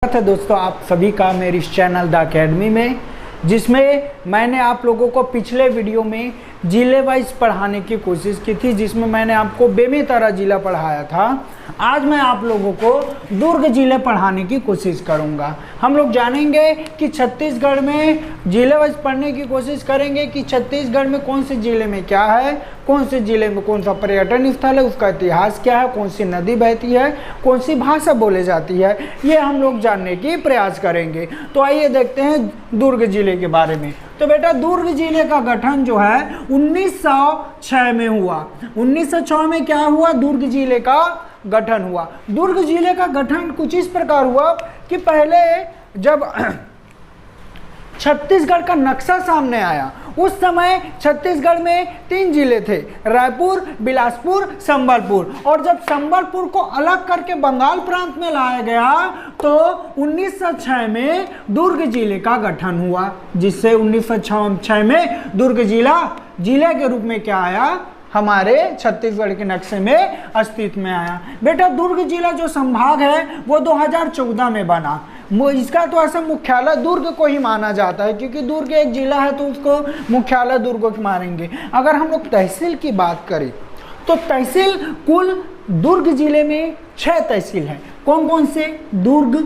स्वागत है दोस्तों आप सभी का मेरे इस चैनल द अकेडमी में, जिसमें मैंने आप लोगों को पिछले वीडियो में जिले वाइज पढ़ाने की कोशिश की थी, जिसमें मैंने आपको बेमेतरा जिला पढ़ाया था। आज मैं आप लोगों को दुर्ग जिले पढ़ाने की कोशिश करूंगा। हम लोग जानेंगे कि छत्तीसगढ़ में जिले वाइज पढ़ने की कोशिश करेंगे कि छत्तीसगढ़ में कौन से जिले में क्या है, कौन से जिले में कौन सा पर्यटन स्थल है, उसका इतिहास क्या है, कौन सी नदी बहती है, कौन सी भाषा बोली जाती है, ये हम लोग जानने की प्रयास करेंगे। तो आइए देखते हैं दुर्ग जिले के बारे में। तो बेटा दुर्ग जिले का गठन जो है 1906 में हुआ। 1906 में क्या हुआ? दुर्ग जिले का गठन हुआ। दुर्ग जिले का गठन कुछ इस प्रकार हुआ कि पहले जब छत्तीसगढ़ का नक्शा सामने आया, उस समय छत्तीसगढ़ में 3 जिले थे, रायपुर, बिलासपुर, संबलपुर। और जब संबलपुर को अलग करके बंगाल प्रांत में लाया गया तो 1906 में दुर्ग जिले का गठन हुआ, जिससे 1906 में दुर्ग जिले के रूप में क्या आया, हमारे छत्तीसगढ़ के नक्शे में अस्तित्व में आया। बेटा दुर्ग जिला जो संभाग है वो 2014 में बना। इसका तो ऐसा मुख्यालय दुर्ग को ही माना जाता है, क्योंकि दुर्ग एक जिला है तो उसको मुख्यालय दुर्ग को मानेंगे। अगर हम लोग तहसील की बात करें तो तहसील कुल दुर्ग जिले में 6 तहसील हैं। कौन कौन से? दुर्ग,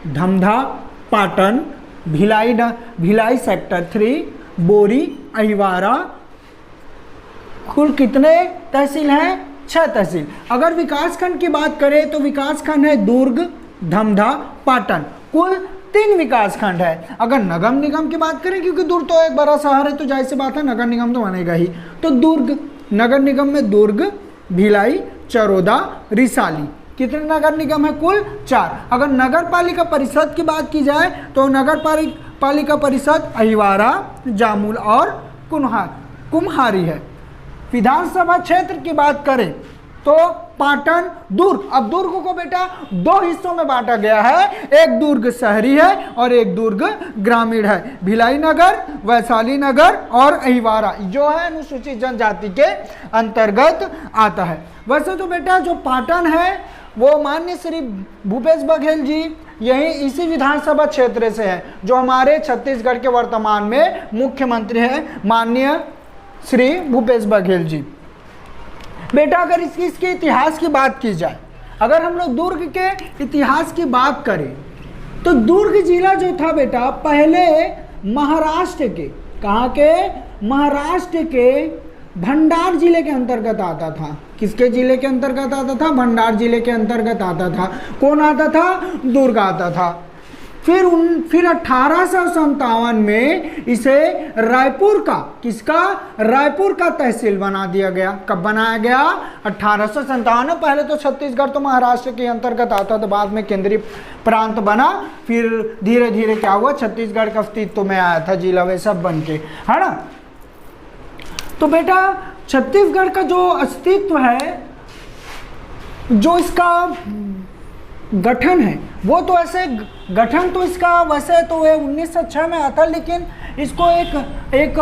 धमधा, पाटन, भिलाई सेक्टर 3, बोरी, अहिवारा। कुल कितने तहसील हैं? 6 तहसील। अगर विकासखंड की बात करें तो विकासखंड है दुर्ग, धमधा, पाटन। कुल 3 विकासखंड है। अगर नगर निगम की बात करें, क्योंकि दुर्ग तो एक बड़ा शहर है तो जाहिर सी बात है नगर निगम तो बनेगा ही, तो दुर्ग नगर निगम में दुर्ग, भिलाई, चरोदा, रिसाली। कितने नगर निगम है? कुल 4। अगर नगर पालिका परिषद की बात की जाए तो नगर पालिका परिषद अहिवारा, जामुल और कुम्हारी है। विधानसभा क्षेत्र की बात करें तो पाटन, दुर्ग। अब दुर्ग को बेटा 2 हिस्सों में बांटा गया है, एक दुर्ग शहरी है और एक दुर्ग ग्रामीण है। भिलाई नगर, वैशाली नगर और अहिवारा जो है अनुसूचित जनजाति के अंतर्गत आता है। वैसे तो बेटा जो पाटन है वो माननीय श्री भूपेश बघेल जी यही इसी विधानसभा क्षेत्र से है, जो हमारे छत्तीसगढ़ के वर्तमान में मुख्यमंत्री हैं माननीय श्री भूपेश बघेल जी। बेटा अगर इसके इतिहास की बात की जाए, अगर हम लोग दुर्ग के इतिहास की बात करें तो दुर्ग जिला जो था बेटा पहले महाराष्ट्र के, कहाँ के? महाराष्ट्र के भंडार जिले के अंतर्गत आता था। किसके जिले के अंतर्गत आता था? भंडार जिले के अंतर्गत आता था। कौन आता था? दुर्ग आता था। फिर 1857 में इसे रायपुर का, किसका? रायपुर का तहसील बना दिया गया। कब बनाया गया? 1857 में। पहले तो छत्तीसगढ़ तो महाराष्ट्र के अंतर्गत आता था, बाद में केंद्रीय प्रांत बना, फिर धीरे धीरे क्या हुआ, छत्तीसगढ़ का अस्तित्व में आया था, जिला वे सब बन के, है ना। तो बेटा छत्तीसगढ़ का जो अस्तित्व है, जो इसका गठन है, वो तो ऐसे गठन तो इसका वैसे तो 1906 में आता, लेकिन इसको एक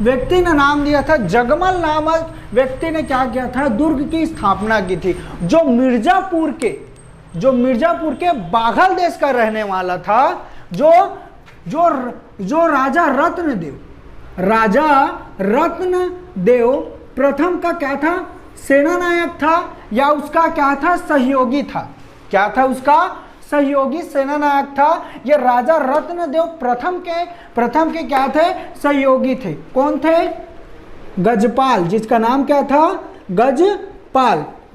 व्यक्ति ने नाम दिया था, जगमल नामक व्यक्ति ने क्या किया था, दुर्ग की स्थापना की थी, जो मिर्जापुर के बाघल देश का रहने वाला था, जो राजा रत्नदेव प्रथम का क्या था, सेनानायक था, या उसका क्या था, सहयोगी था। क्या था? उसका सहयोगी सेनानायक था। ये राजा रत्नदेव प्रथम के क्या थे? सहयोगी थे। कौन थे? गजपाल, जिसका नाम क्या था?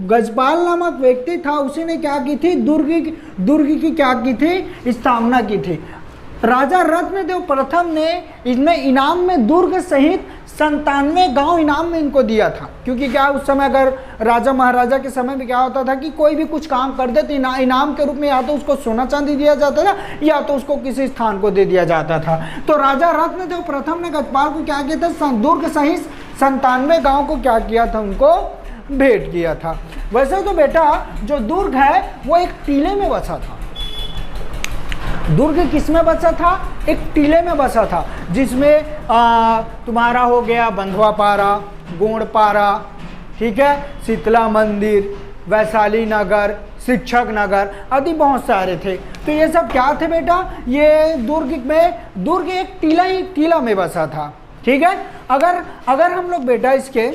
गजपाल नामक व्यक्ति था। उसी ने क्या की थी? दुर्ग की क्या की थी? स्थापना की थी। राजा रत्नदेव प्रथम ने इसमें इनाम में दुर्ग सहित 97 गांव इनाम में इनको दिया था, क्योंकि क्या उस समय अगर राजा महाराजा के समय में क्या होता था कि कोई भी कुछ काम कर दे तो इनाम के रूप में या तो उसको सोना चांदी दिया जाता था या तो उसको किसी स्थान को दे दिया जाता था। तो राजा रत्नदेव प्रथम ने गजपाल को क्या किया था? दुर्ग सहित 97 गांव को क्या किया था? उनको भेंट किया था। वैसे तो बेटा जो दुर्ग है वो एक टीले में बसा था। दुर्ग किस में बसा था? एक टीले में बसा था, जिसमें तुम्हारा हो गया बंधुआपारा, गोंडपारा, ठीक है, शीतला मंदिर, वैशाली नगर, शिक्षक नगर आदि बहुत सारे थे। तो ये सब क्या थे बेटा, ये दुर्ग एक टीला में बसा था। ठीक है, अगर हम लोग बेटा इसके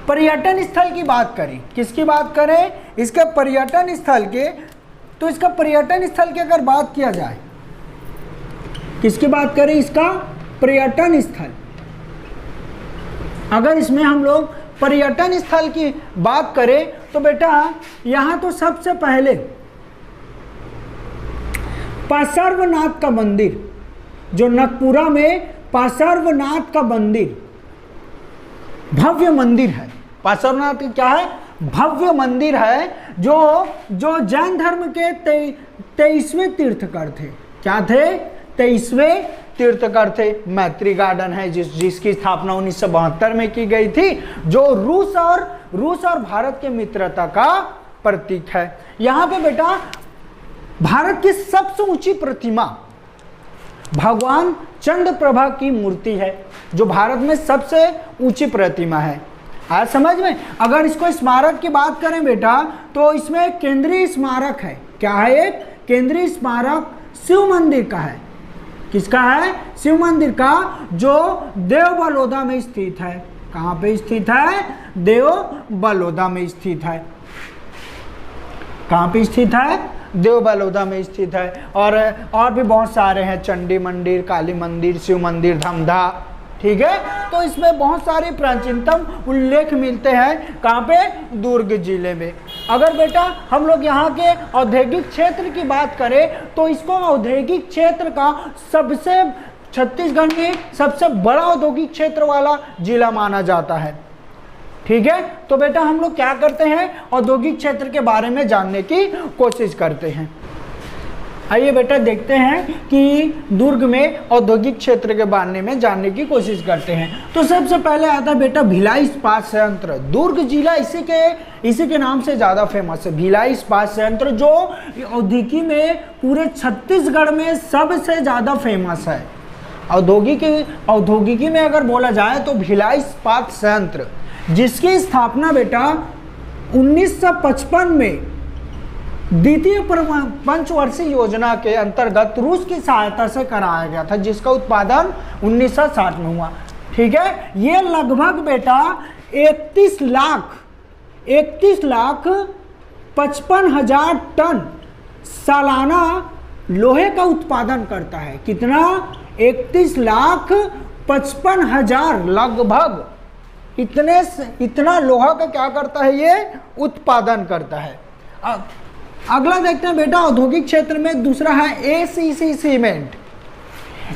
पर्यटन स्थल की बात करें, किसकी बात करें, इसके पर्यटन स्थल के, तो इसका पर्यटन स्थल की अगर बात किया जाए, किसकी बात करें, इसका पर्यटन स्थल, अगर इसमें हम लोग पर्यटन स्थल की बात करें तो बेटा यहां तो सबसे पहले पार्श्वनाथ का मंदिर, जो नगपुरा में पार्श्वनाथ का मंदिर भव्य मंदिर है। पार्श्वनाथ क्या है, भव्य मंदिर है, जो जैन धर्म के 23वें तीर्थकर थे। क्या थे, 23वें तीर्थकर थे। मैत्री गार्डन है जिसकी स्थापना 1972 में की गई थी, जो रूस और भारत के मित्रता का प्रतीक है। यहाँ पे बेटा भारत की सबसे ऊंची प्रतिमा भगवान चंद्रप्रभा की मूर्ति है, जो भारत में सबसे ऊंची प्रतिमा है। आज समझ में, अगर इसको स्मारक की बात करें बेटा, तो इसमें एक केंद्रीय स्मारक है। क्या है, एक केंद्रीय स्मारक शिव मंदिर का है। किसका है, शिव मंदिर का, जो देव बलौदा में स्थित है। कहाँ पे स्थित है, देव बलौदा में स्थित है। कहाँ पे स्थित है, देव बलौदा में स्थित है। और भी बहुत सारे हैं, चंडी मंदिर, काली मंदिर, शिव मंदिर, धमधा। ठीक है, तो इसमें बहुत सारे प्राचीनतम उल्लेख मिलते हैं। कहाँ पे, दुर्ग जिले में। अगर बेटा हम लोग यहाँ के औद्योगिक क्षेत्र की बात करें, तो इसको औद्योगिक क्षेत्र का सबसे, छत्तीसगढ़ में सबसे बड़ा औद्योगिक क्षेत्र वाला जिला माना जाता है। ठीक है, तो बेटा हम लोग क्या करते हैं, औद्योगिक क्षेत्र के बारे में जानने की कोशिश करते हैं। आइए बेटा देखते हैं कि दुर्ग में औद्योगिक क्षेत्र के बारे में जानने की कोशिश करते हैं। तो सबसे पहले आता है बेटा भिलाई इस्पात संयंत्र। दुर्ग जिला इसी के नाम से ज़्यादा फेमस है, भिलाई इस्पात संयंत्र, जो औद्योगिकी में पूरे छत्तीसगढ़ में सबसे ज़्यादा फेमस है। औद्योगिकी में अगर बोला जाए तो भिलाई इस्पात संयंत्र, जिसकी स्थापना बेटा 1955 में द्वितीय पंचवर्षीय योजना के अंतर्गत रूस की सहायता से कराया गया था, जिसका उत्पादन 1960 में हुआ। ठीक है, ये लगभग बेटा 31 लाख 55,000 टन सालाना लोहे का उत्पादन करता है। कितना, 31 लाख 55,000 लगभग इतना लोहा का क्या करता है, ये उत्पादन करता है। अगला देखते हैं बेटा औद्योगिक क्षेत्र में, दूसरा है एसीसी सीमेंट।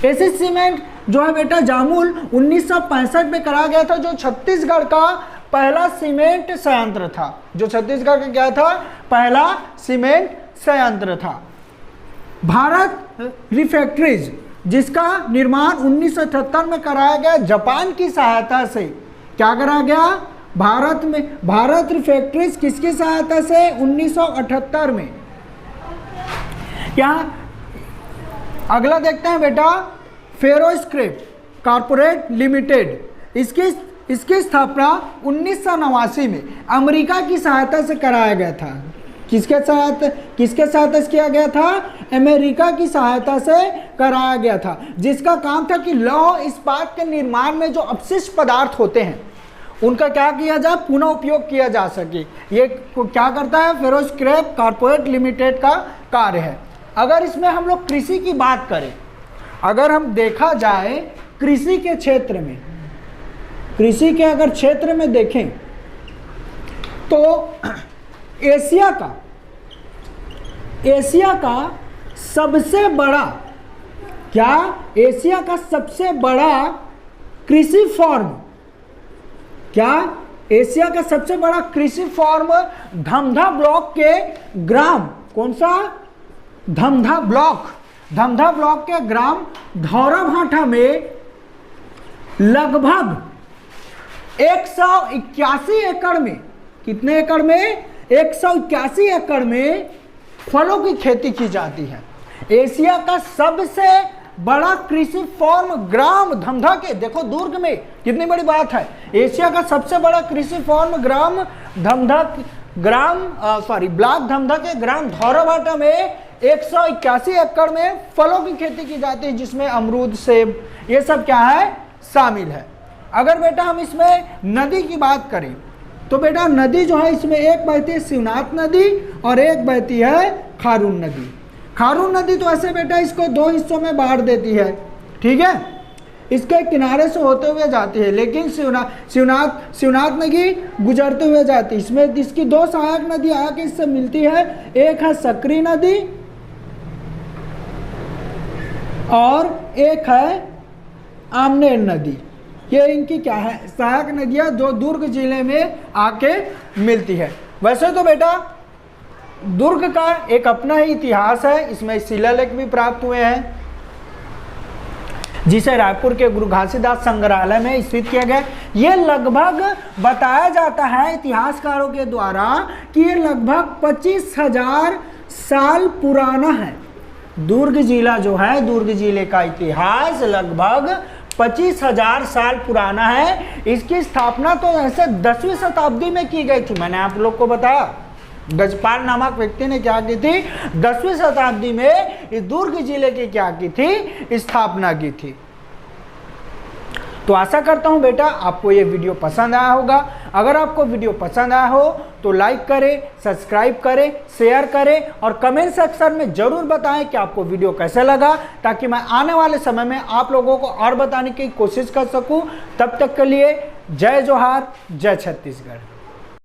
एसीसी सीमेंट जो है बेटा जामुल 1965 में कराया गया था, जो छत्तीसगढ़ का पहला सीमेंट संयंत्र था। जो छत्तीसगढ़ का क्या था, पहला सीमेंट संयंत्र था। भारत रिफैक्ट्रीज, जिसका निर्माण 1978 में कराया गया जापान की सहायता से। क्या करा गया, भारत रिफैक्ट्रीज किसकी सहायता से, 1978 में। क्या, अगला देखते हैं बेटा फेरो स्क्रैप कॉर्पोरेट लिमिटेड। इसकी स्थापना 1989 में अमेरिका की सहायता से कराया गया था। किसके सहायता से किया गया था, अमेरिका की सहायता से कराया गया था, जिसका काम था कि लौह इस्पात के निर्माण में जो अपशिष्ट पदार्थ होते हैं उनका क्या किया जाए, पुनः उपयोग किया जा सके। ये क्या करता है, फेरो स्क्रैप कॉर्पोरेट लिमिटेड का कार्य है। अगर इसमें हम लोग कृषि की बात करें, अगर हम देखा जाए कृषि के क्षेत्र में, कृषि के अगर क्षेत्र में देखें तो एशिया का सबसे बड़ा, क्या, एशिया का सबसे बड़ा कृषि फॉर्म, क्या, एशिया का सबसे बड़ा कृषि फॉर्म धमधा ब्लॉक के ग्राम, कौन सा, धमधा ब्लॉक के ग्राम धौराभाठा में लगभग 181 एकड़ में, कितने एकड़ में, 181 एकड़ में फलों की खेती की जाती है। एशिया का सबसे बड़ा कृषि फॉर्म ग्राम धमधा के, देखो दुर्ग में कितनी बड़ी बात है, एशिया का सबसे बड़ा कृषि फॉर्म ग्राम ब्लॉक धमधा के ग्राम धौराभाटा में 181 एकड़ में फलों की खेती की जाती है, जिसमें अमरूद, सेब ये सब क्या है, शामिल है। अगर बेटा हम इसमें नदी की बात करें तो बेटा नदी जो है इसमें एक बहती है शिवनाथ नदी और एक बहती है खारून नदी। खारून नदी तो ऐसे बेटा इसको दो हिस्सों में बांट देती है, ठीक है, इसके किनारे से होते हुए जाती है, लेकिन शिवनाथ नदी गुजरते हुए जाती है। इसमें इसकी दो सहायक नदी आके इससे मिलती है, एक है सकरी नदी और एक है आमनेर नदी। ये इनकी क्या है, सहायक नदियां जो दुर्ग जिले में आके मिलती है। वैसे तो बेटा दुर्ग का एक अपना ही इतिहास है, इसमें शिलालेख भी प्राप्त हुए हैं, जिसे रायपुर के गुरु घासीदास संग्रहालय में स्थित किया गया। ये लगभग बताया जाता है इतिहासकारों के द्वारा कि ये लगभग 25,000 साल पुराना है। दुर्ग जिला जो है, दुर्ग जिले का इतिहास लगभग 25,000 साल पुराना है। इसकी स्थापना तो ऐसे 10वीं शताब्दी में की गई थी। मैंने आप लोग को बताया गजपाल नामक व्यक्ति ने क्या की थी, 10वीं शताब्दी में इस दुर्ग जिले की क्या की थी, स्थापना की थी। तो आशा करता हूं बेटा आपको ये वीडियो पसंद आया होगा। अगर आपको वीडियो पसंद आया हो तो लाइक करें, सब्सक्राइब करें, शेयर करें और कमेंट सेक्शन में जरूर बताएं कि आपको वीडियो कैसे लगा, ताकि मैं आने वाले समय में आप लोगों को और बताने की कोशिश कर सकूं। तब तक के लिए जय जोहार, जय छत्तीसगढ़।